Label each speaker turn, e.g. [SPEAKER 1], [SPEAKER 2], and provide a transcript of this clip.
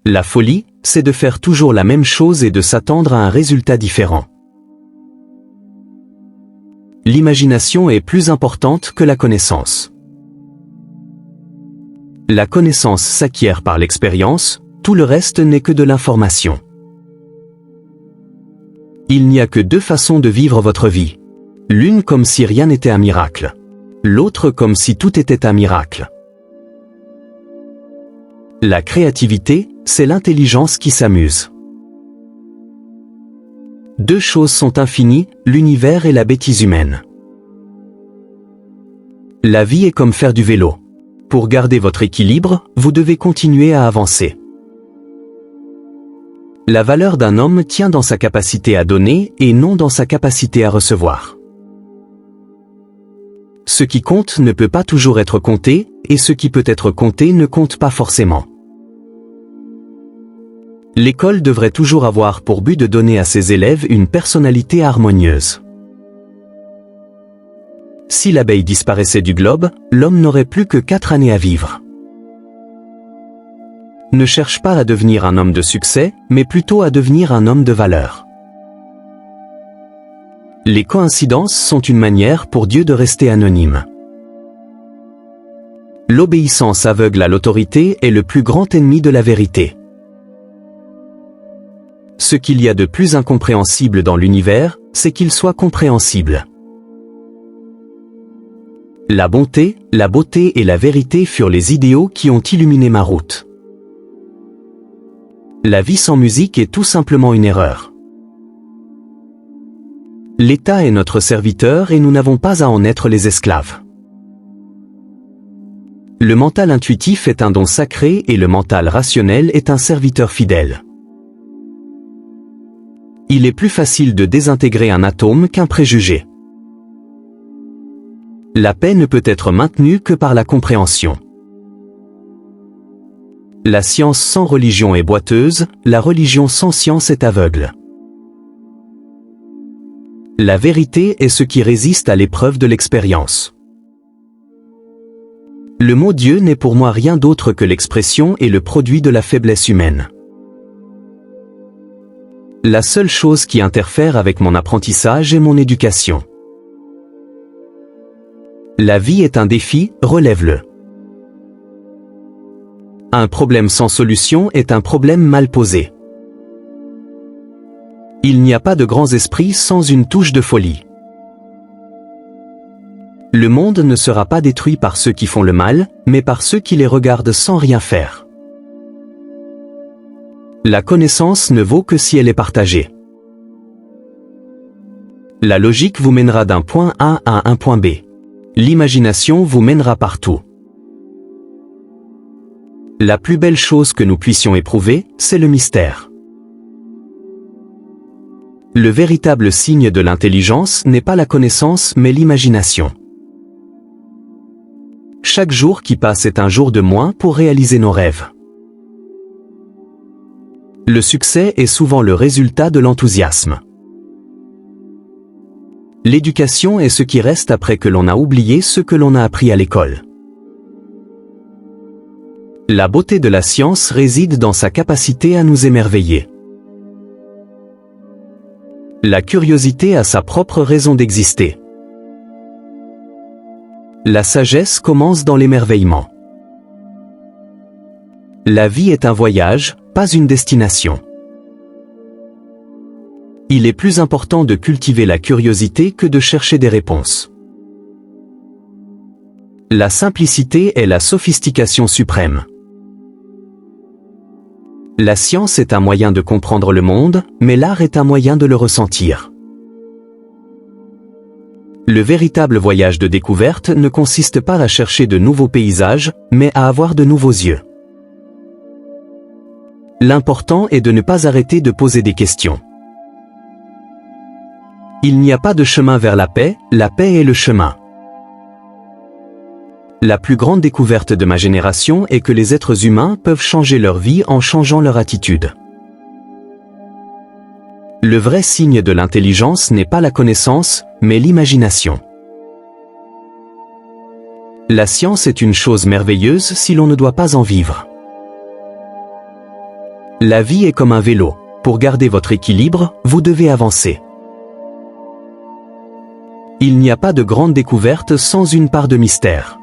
[SPEAKER 1] La folie, c'est de faire toujours la même chose et de s'attendre à un résultat différent. L'imagination est plus importante que la connaissance. La connaissance s'acquiert par l'expérience, tout le reste n'est que de l'information. Il n'y a que deux façons de vivre votre vie. L'une comme si rien n'était un miracle. L'autre comme si tout était un miracle. La créativité, c'est l'intelligence qui s'amuse. Deux choses sont infinies, l'univers et la bêtise humaine. La vie est comme faire du vélo. Pour garder votre équilibre, vous devez continuer à avancer. La valeur d'un homme tient dans sa capacité à donner et non dans sa capacité à recevoir. Ce qui compte ne peut pas toujours être compté, et ce qui peut être compté ne compte pas forcément. L'école devrait toujours avoir pour but de donner à ses élèves une personnalité harmonieuse. Si l'abeille disparaissait du globe, l'homme n'aurait plus que 4 années à vivre. Ne cherche pas à devenir un homme de succès, mais plutôt à devenir un homme de valeur. Les coïncidences sont une manière pour Dieu de rester anonyme. L'obéissance aveugle à l'autorité est le plus grand ennemi de la vérité. Ce qu'il y a de plus incompréhensible dans l'univers, c'est qu'il soit compréhensible. La bonté, la beauté et la vérité furent les idéaux qui ont illuminé ma route. La vie sans musique est tout simplement une erreur. L'État est notre serviteur et nous n'avons pas à en être les esclaves. Le mental intuitif est un don sacré et le mental rationnel est un serviteur fidèle. Il est plus facile de désintégrer un atome qu'un préjugé. La paix ne peut être maintenue que par la compréhension. La science sans religion est boiteuse, la religion sans science est aveugle. La vérité est ce qui résiste à l'épreuve de l'expérience. Le mot Dieu n'est pour moi rien d'autre que l'expression et le produit de la faiblesse humaine. La seule chose qui interfère avec mon apprentissage est mon éducation. La vie est un défi, relève-le. Un problème sans solution est un problème mal posé. Il n'y a pas de grands esprits sans une touche de folie. Le monde ne sera pas détruit par ceux qui font le mal, mais par ceux qui les regardent sans rien faire. La connaissance ne vaut que si elle est partagée. La logique vous mènera d'un point A à un point B. L'imagination vous mènera partout. La plus belle chose que nous puissions éprouver, c'est le mystère. Le véritable signe de l'intelligence n'est pas la connaissance mais l'imagination. Chaque jour qui passe est un jour de moins pour réaliser nos rêves. Le succès est souvent le résultat de l'enthousiasme. L'éducation est ce qui reste après que l'on a oublié ce que l'on a appris à l'école. La beauté de la science réside dans sa capacité à nous émerveiller. La curiosité a sa propre raison d'exister. La sagesse commence dans l'émerveillement. La vie est un voyage, pas une destination. Il est plus important de cultiver la curiosité que de chercher des réponses. La simplicité est la sophistication suprême. La science est un moyen de comprendre le monde, mais l'art est un moyen de le ressentir. Le véritable voyage de découverte ne consiste pas à chercher de nouveaux paysages, mais à avoir de nouveaux yeux. L'important est de ne pas arrêter de poser des questions. Il n'y a pas de chemin vers la paix est le chemin. La plus grande découverte de ma génération est que les êtres humains peuvent changer leur vie en changeant leur attitude. Le vrai signe de l'intelligence n'est pas la connaissance, mais l'imagination. La science est une chose merveilleuse si l'on ne doit pas en vivre. La vie est comme un vélo. Pour garder votre équilibre, vous devez avancer. Il n'y a pas de grande découverte sans une part de mystère.